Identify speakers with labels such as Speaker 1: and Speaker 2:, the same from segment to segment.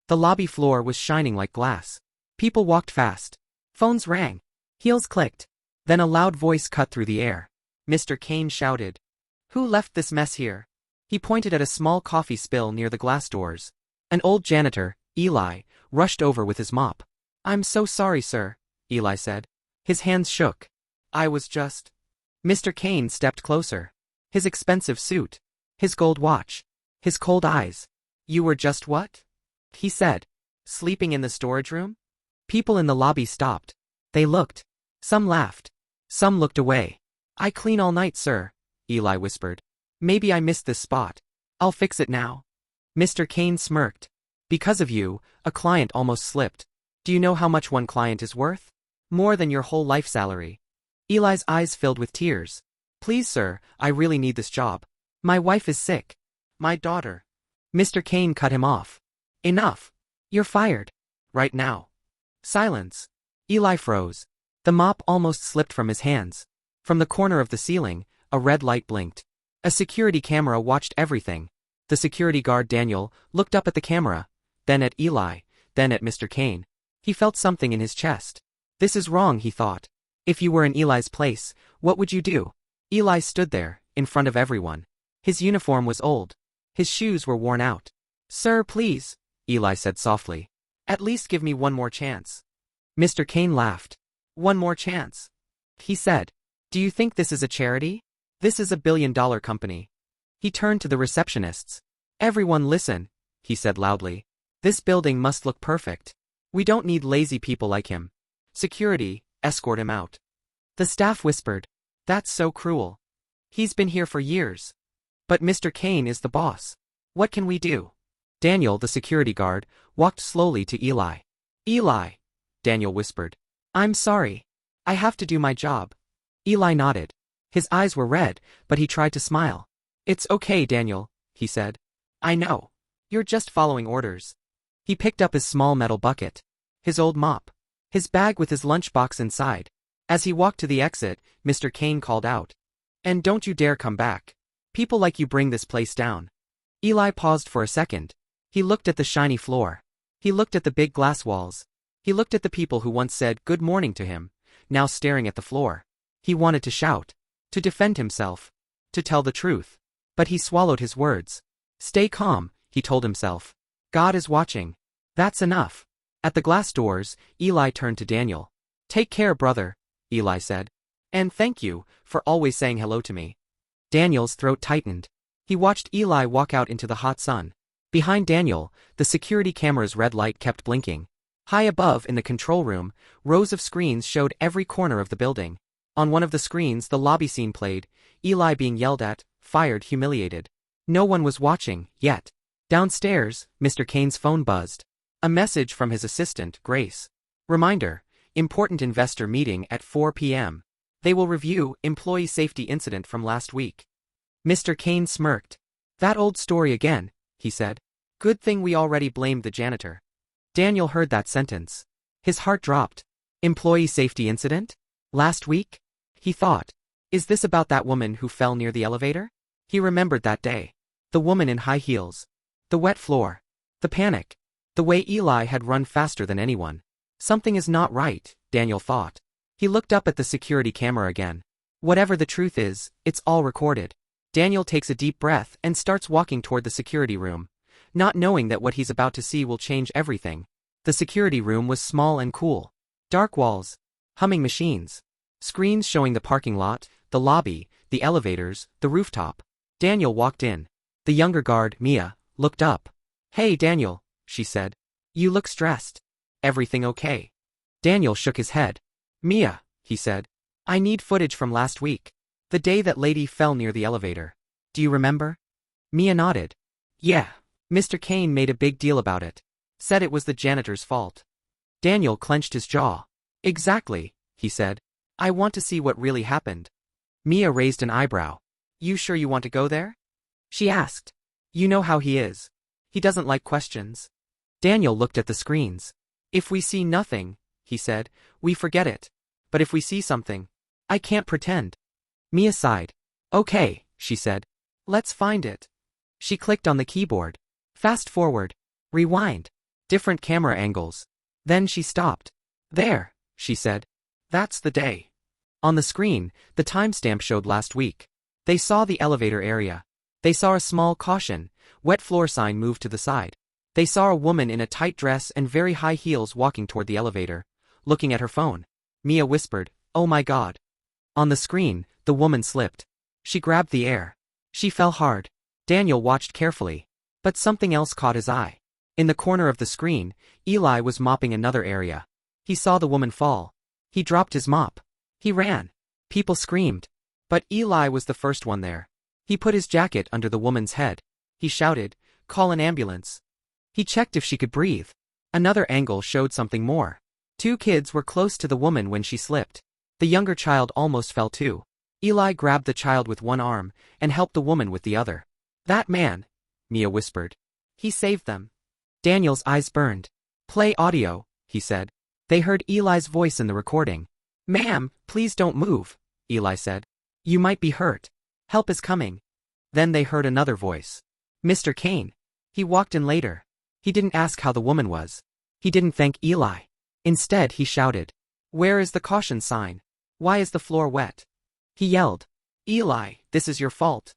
Speaker 1: The lobby floor was shining like glass. People walked fast. Phones rang. Heels clicked. Then a loud voice cut through the air. Mr. Kane shouted. Who left this mess here? He pointed at a small coffee spill near the glass doors. An old janitor, Eli, rushed over with his mop. I'm so sorry, sir, Eli said. His hands shook. I was just... Mr. Kane stepped closer. His expensive suit. His gold watch. His cold eyes. You were just what? He said. Sleeping in the storage room? People in the lobby stopped. They looked. Some laughed. Some looked away. I clean all night, sir, Eli whispered. Maybe I missed this spot. I'll fix it now. Mr. Kane smirked. Because of you, a client almost slipped. Do you know how much one client is worth? More than your whole life salary. Eli's eyes filled with tears. Please, sir, I really need this job. My wife is sick. My daughter. Mr. Kane cut him off. Enough. You're fired. Right now. Silence. Eli froze. The mop almost slipped from his hands. From the corner of the ceiling, a red light blinked. A security camera watched everything. The security guard Daniel looked up at the camera, then at Eli, then at Mr. Kane. He felt something in his chest. This is wrong, he thought. If you were in Eli's place, what would you do? Eli stood there, in front of everyone. His uniform was old. His shoes were worn out. Sir, please, Eli said softly. At least give me one more chance. Mr. Kane laughed. One more chance. He said. Do you think this is a charity? This is a billion-dollar company. He turned to the receptionists. Everyone listen, he said loudly. This building must look perfect. We don't need lazy people like him. Security, escort him out. The staff whispered. That's so cruel. He's been here for years. But Mr. Kane is the boss. What can we do? Daniel, the security guard, walked slowly to Eli. Eli, Daniel whispered. I'm sorry. I have to do my job. Eli nodded. His eyes were red, but he tried to smile. It's okay, Daniel, he said. I know. You're just following orders. He picked up his small metal bucket. His old mop. His bag with his lunchbox inside. As he walked to the exit, Mr. Kane called out. And don't you dare come back. People like you bring this place down. Eli paused for a second. He looked at the shiny floor. He looked at the big glass walls. He looked at the people who once said good morning to him, now staring at the floor. He wanted to shout. To defend himself. To tell the truth. But he swallowed his words. Stay calm, he told himself. God is watching. That's enough. At the glass doors, Eli turned to Daniel. Take care, brother, Eli said. And thank you for always saying hello to me. Daniel's throat tightened. He watched Eli walk out into the hot sun. Behind Daniel, the security camera's red light kept blinking. High above in the control room, rows of screens showed every corner of the building. On one of the screens the lobby scene played, Eli being yelled at, fired, humiliated. No one was watching, yet. Downstairs, Mr. Kane's phone buzzed. A message from his assistant, Grace. Reminder, important investor meeting at 4 p.m. They will review employee safety incident from last week. Mr. Kane smirked. That old story again, he said. Good thing we already blamed the janitor. Daniel heard that sentence. His heart dropped. Employee safety incident? Last week? He thought. Is this about that woman who fell near the elevator? He remembered that day. The woman in high heels. The wet floor. The panic. The way Eli had run faster than anyone. Something is not right, Daniel thought. He looked up at the security camera again. Whatever the truth is, it's all recorded. Daniel takes a deep breath and starts walking toward the security room, not knowing that what he's about to see will change everything. The security room was small and cool. Dark walls. Humming machines. Screens showing the parking lot, the lobby, the elevators, the rooftop. Daniel walked in. The younger guard, Mia, looked up. Hey, Daniel, she said. You look stressed. Everything okay? Daniel shook his head. Mia, he said. I need footage from last week. The day that lady fell near the elevator. Do you remember? Mia nodded. Yeah. Mr. Kane made a big deal about it. Said it was the janitor's fault. Daniel clenched his jaw. Exactly, he said. I want to see what really happened. Mia raised an eyebrow. You sure you want to go there? She asked. You know how he is. He doesn't like questions. Daniel looked at the screens. If we see nothing, he said, we forget it. But if we see something, I can't pretend. Mia sighed. Okay, she said. Let's find it. She clicked on the keyboard. Fast forward. Rewind. different camera angles. Then she stopped. There, she said. That's the day. On the screen, the timestamp showed last week. They saw the elevator area. They saw a small caution, wet floor sign moved to the side. They saw a woman in a tight dress and very high heels walking toward the elevator, looking at her phone. Mia whispered, "Oh my God." On the screen, the woman slipped. She grabbed the air. She fell hard. Daniel watched carefully. But something else caught his eye. In the corner of the screen, Eli was mopping another area. He saw the woman fall. He dropped his mop. He ran. People screamed. But Eli was the first one there. He put his jacket under the woman's head. He shouted, "Call an ambulance." He checked if she could breathe. Another angle showed something more. Two kids were close to the woman when she slipped. The younger child almost fell too. Eli grabbed the child with one arm and helped the woman with the other. "That man," Mia whispered. "He saved them." Daniel's eyes burned. "Play audio," he said. They heard Eli's voice in the recording. "Ma'am, please don't move," Eli said. "You might be hurt. Help is coming." Then they heard another voice. "Mr. Kane." He walked in later. He didn't ask how the woman was. He didn't thank Eli. Instead, he shouted, "Where is the caution sign? Why is the floor wet?" He yelled, "Eli, this is your fault."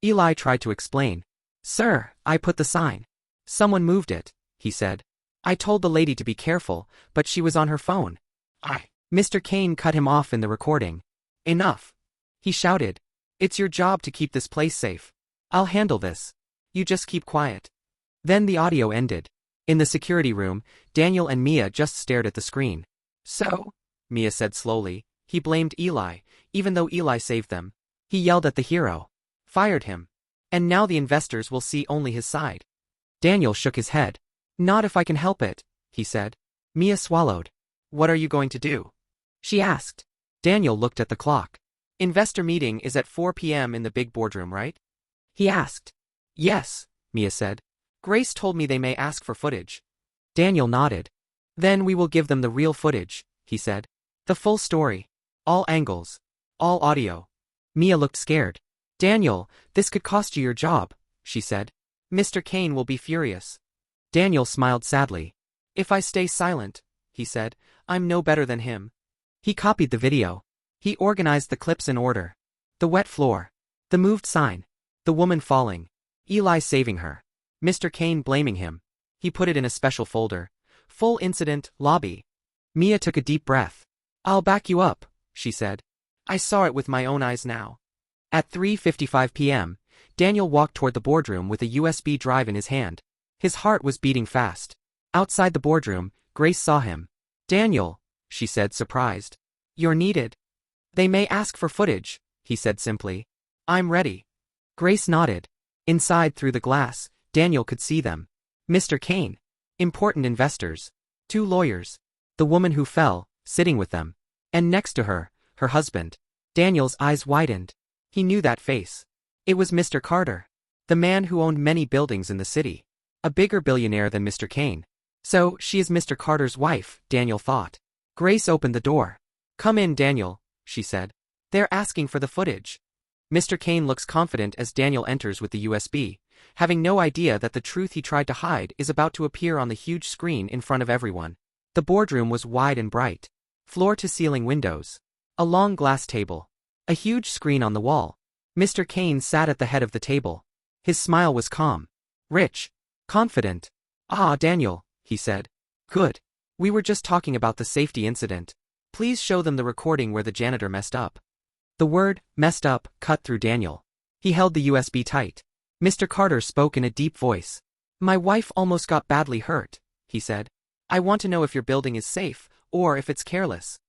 Speaker 1: Eli tried to explain. "Sir, I put the sign. Someone moved it," he said. "I told the lady to be careful, but she was on her phone." Mr. Kane cut him off in the recording. "Enough," he shouted. "It's your job to keep this place safe. I'll handle this. You just keep quiet." Then the audio ended. In the security room, Daniel and Mia just stared at the screen. "So," Mia said slowly, "he blamed Eli, even though Eli saved them. He yelled at the hero. Fired him. And now the investors will see only his side." Daniel shook his head. "Not if I can help it," he said. Mia swallowed. "What are you going to do?" she asked. Daniel looked at the clock. "Investor meeting is at 4 p.m. in the big boardroom, right?" he asked. "Yes," Mia said. "Grace told me they may ask for footage." Daniel nodded. "Then we will give them the real footage," he said. "The full story. All angles. All audio." Mia looked scared. "Daniel, this could cost you your job," she said. "Mr. Kane will be furious." Daniel smiled sadly. "If I stay silent," he said, "I'm no better than him." He copied the video. He organized the clips in order. The wet floor. The moved sign. The woman falling. Eli saving her. Mr. Kane blaming him. He put it in a special folder. Full incident, lobby. Mia took a deep breath. "I'll back you up," she said. "I saw it with my own eyes now." At 3:55 p.m., Daniel walked toward the boardroom with a USB drive in his hand. His heart was beating fast. Outside the boardroom, Grace saw him. "Daniel," she said, surprised. "You're needed." "They may ask for footage," he said simply. "I'm ready." Grace nodded. Inside through the glass, Daniel could see them. Mr. Kane. Important investors. Two lawyers. The woman who fell, sitting with them. And next to her, her husband. Daniel's eyes widened. He knew that face. It was Mr. Carter. The man who owned many buildings in the city. A bigger billionaire than Mr. Kane. So, she is Mr. Carter's wife, Daniel thought. Grace opened the door. "Come in, Daniel," she said. "They're asking for the footage." Mr. Kane looks confident as Daniel enters with the USB, having no idea that the truth he tried to hide is about to appear on the huge screen in front of everyone. The boardroom was wide and bright. Floor-to-ceiling windows. A long glass table. A huge screen on the wall. Mr. Kane sat at the head of the table. His smile was calm. Rich. Confident. "Ah, Daniel," he said. "Good. We were just talking about the safety incident. Please show them the recording where the janitor messed up." The word, "messed up," cut through Daniel. He held the USB tight. Mr. Carter spoke in a deep voice. "My wife almost got badly hurt," he said. "I want to know if your building is safe, or if it's careless."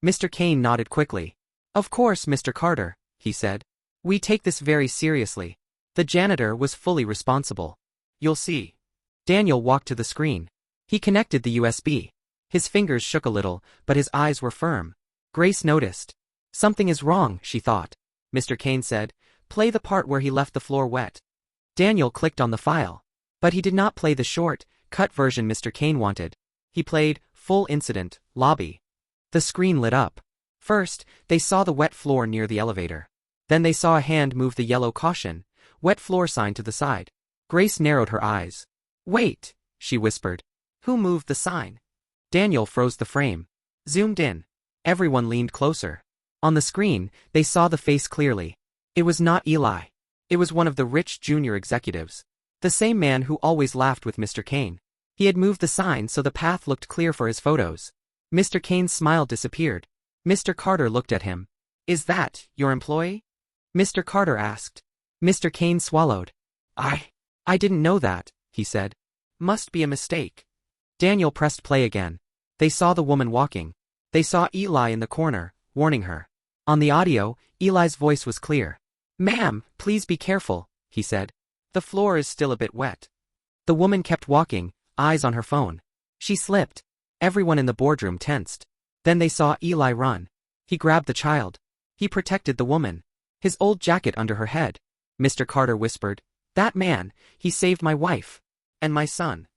Speaker 1: Mr. Kane nodded quickly. "Of course, Mr. Carter," he said. "We take this very seriously. The janitor was fully responsible. You'll see." Daniel walked to the screen. He connected the USB. His fingers shook a little, but his eyes were firm. Grace noticed. "Something is wrong," she thought. Mr. Kane said, "Play the part where he left the floor wet." Daniel clicked on the file. But he did not play the short, cut version Mr. Kane wanted. He played, "Full incident, lobby." The screen lit up. First, they saw the wet floor near the elevator. Then they saw a hand move the yellow caution, wet floor sign to the side. Grace narrowed her eyes. "Wait," she whispered. Who moved the sign? Daniel froze the frame. Zoomed in. Everyone leaned closer. On the screen, they saw the face clearly. It was not Eli. It was one of the rich junior executives. The same man who always laughed with Mr. Kane. He had moved the sign so the path looked clear for his photos. Mr. Kane's smile disappeared. Mr. Carter looked at him. Is that your employee? Mr. Carter asked. Mr. Kane swallowed. I didn't know that, he said. Must be a mistake. Daniel pressed play again. They saw the woman walking. They saw Eli in the corner, warning her. On the audio, Eli's voice was clear. Ma'am, please be careful, he said. The floor is still a bit wet. The woman kept walking, eyes on her phone. She slipped. Everyone in the boardroom tensed. Then they saw Eli run. He grabbed the child. He protected the woman. His old jacket under her head. Mr. Carter whispered, That man, he saved my wife. And my son.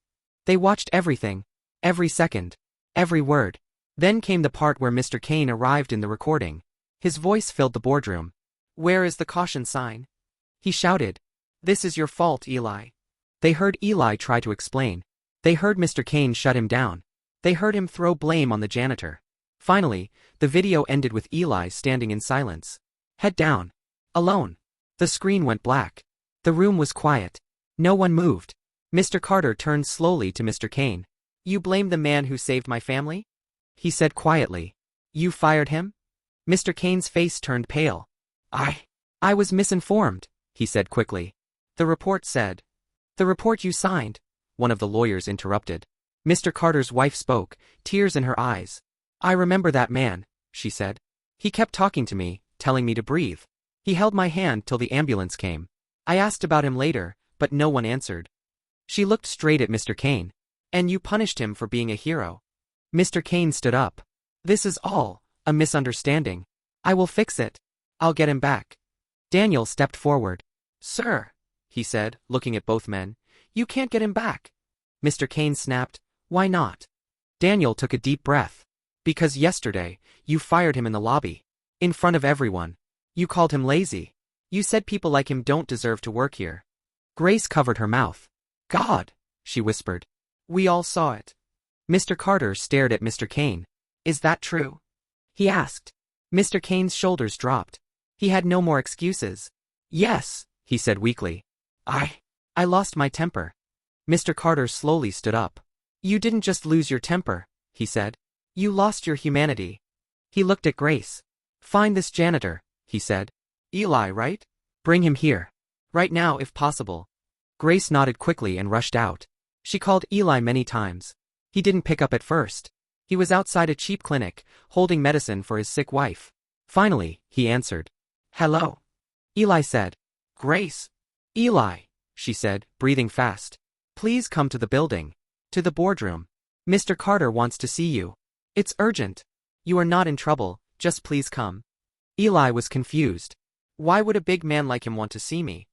Speaker 1: They watched everything. Every second. Every word. Then came the part where Mr. Kane arrived in the recording. His voice filled the boardroom. Where is the caution sign? He shouted. This is your fault, Eli. They heard Eli try to explain. They heard Mr. Kane shut him down. They heard him throw blame on the janitor. Finally, the video ended with Eli standing in silence. Head down. Alone. The screen went black. The room was quiet. No one moved. Mr. Carter turned slowly to Mr. Kane. You blame the man who saved my family? He said quietly. You fired him? Mr. Kane's face turned pale. I was misinformed, he said quickly. The report said. The report you signed, one of the lawyers interrupted. Mr. Carter's wife spoke, tears in her eyes. I remember that man, she said. He kept talking to me, telling me to breathe. He held my hand till the ambulance came. I asked about him later, but no one answered. She looked straight at Mr. Kane. And you punished him for being a hero. Mr. Kane stood up. This is all a misunderstanding. I will fix it. I'll get him back. Daniel stepped forward. Sir, he said, looking at both men, you can't get him back. Mr. Kane snapped, Why not? Daniel took a deep breath. Because yesterday, you fired him in the lobby. In front of everyone. You called him lazy. You said people like him don't deserve to work here. Grace covered her mouth. God, she whispered. We all saw it. Mr. Carter stared at Mr. Kane. Is that true? He asked. Mr. Kane's shoulders dropped. He had no more excuses. Yes, he said weakly. I lost my temper. Mr. Carter slowly stood up. You didn't just lose your temper, he said. You lost your humanity. He looked at Grace. Find this janitor, he said. Eli, right? Bring him here. Right now if possible. Grace nodded quickly and rushed out. She called Eli many times. He didn't pick up at first. He was outside a cheap clinic, holding medicine for his sick wife. Finally, he answered. Hello. Eli said. Grace. Eli, she said, breathing fast. Please come to the building. To the boardroom. Mr. Carter wants to see you. It's urgent. You are not in trouble, just please come. Eli was confused. Why would a big man like him want to see me?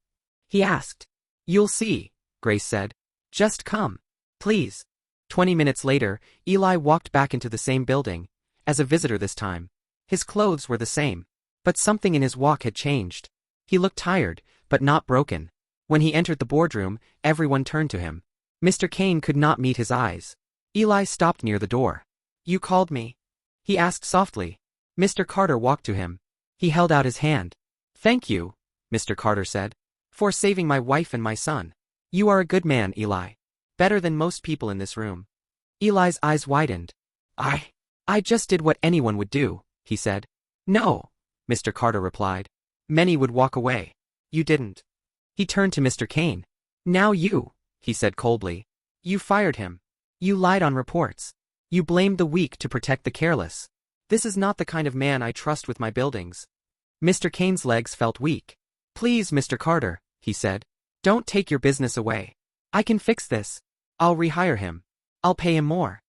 Speaker 1: He asked. You'll see, Grace said. Just come. Please. 20 minutes later, Eli walked back into the same building, as a visitor this time. His clothes were the same. But something in his walk had changed. He looked tired, but not broken. When he entered the boardroom, everyone turned to him. Mr. Kane could not meet his eyes. Eli stopped near the door. You called me? He asked softly. Mr. Carter walked to him. He held out his hand. Thank you, Mr. Carter said, for saving my wife and my son. You are a good man, Eli. Better than most people in this room. Eli's eyes widened. I just did what anyone would do, he said. No, Mr. Carter replied. Many would walk away. You didn't. He turned to Mr. Kane. Now you, he said coldly. You fired him. You lied on reports. You blamed the weak to protect the careless. This is not the kind of man I trust with my buildings. Mr. Kane's legs felt weak. Please, Mr. Carter, he said. Don't take your business away. I can fix this. I'll rehire him. I'll pay him more.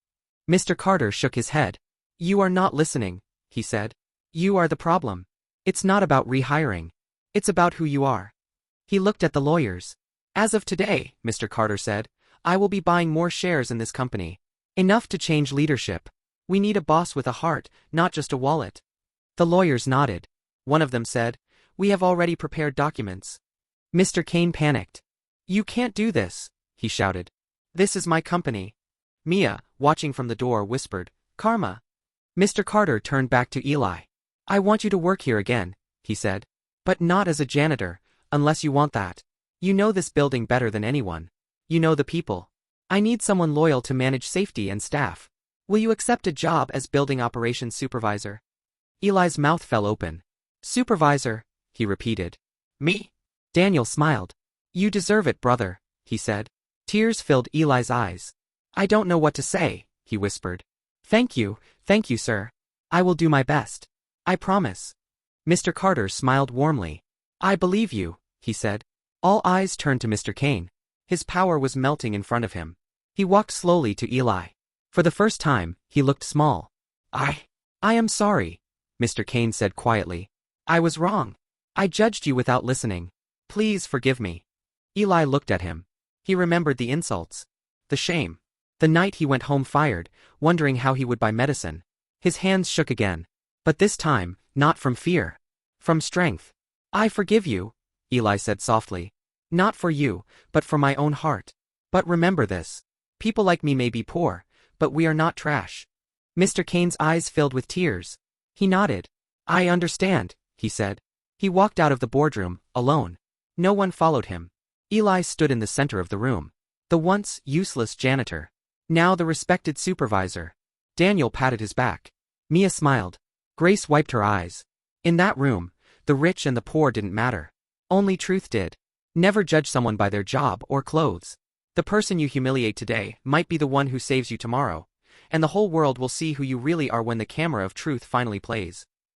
Speaker 1: Mr. Carter shook his head. You are not listening, he said. You are the problem. It's not about rehiring. It's about who you are. He looked at the lawyers. As of today, Mr. Carter said, I will be buying more shares in this company. Enough to change leadership. We need a boss with a heart, not just a wallet. The lawyers nodded. One of them said, We have already prepared documents. Mr. Kane panicked. You can't do this, he shouted. This is my company. Mia, watching from the door, whispered, "Karma." Mr. Carter turned back to Eli. "I want you to work here again," he said. "But not as a janitor, unless you want that. You know this building better than anyone. You know the people. I need someone loyal to manage safety and staff. Will you accept a job as building operations supervisor?" Eli's mouth fell open. "Supervisor," he repeated. "Me?" Daniel smiled. "You deserve it, brother," he said. Tears filled Eli's eyes. "I don't know what to say," he whispered. Thank you, sir. I will do my best. I promise." Mr. Carter smiled warmly. "I believe you," he said. All eyes turned to Mr. Kane. His power was melting in front of him. He walked slowly to Eli. For the first time, he looked small. I am sorry," Mr. Kane said quietly. "I was wrong. I judged you without listening. Please forgive me." Eli looked at him. He remembered the insults. The shame. The night he went home fired, wondering how he would buy medicine. His hands shook again. But this time, not from fear. From strength. "I forgive you," Eli said softly. "Not for you, but for my own heart. But remember this. People like me may be poor, but we are not trash." Mr. Kane's eyes filled with tears. He nodded. "I understand," he said. He walked out of the boardroom, alone. No one followed him. Eli stood in the center of the room. The once useless janitor. Now the respected supervisor. Daniel patted his back. Mia smiled. Grace wiped her eyes. In that room, the rich and the poor didn't matter. Only truth did. Never judge someone by their job or clothes. The person you humiliate today might be the one who saves you tomorrow, and the whole world will see who you really are when the camera of truth finally plays.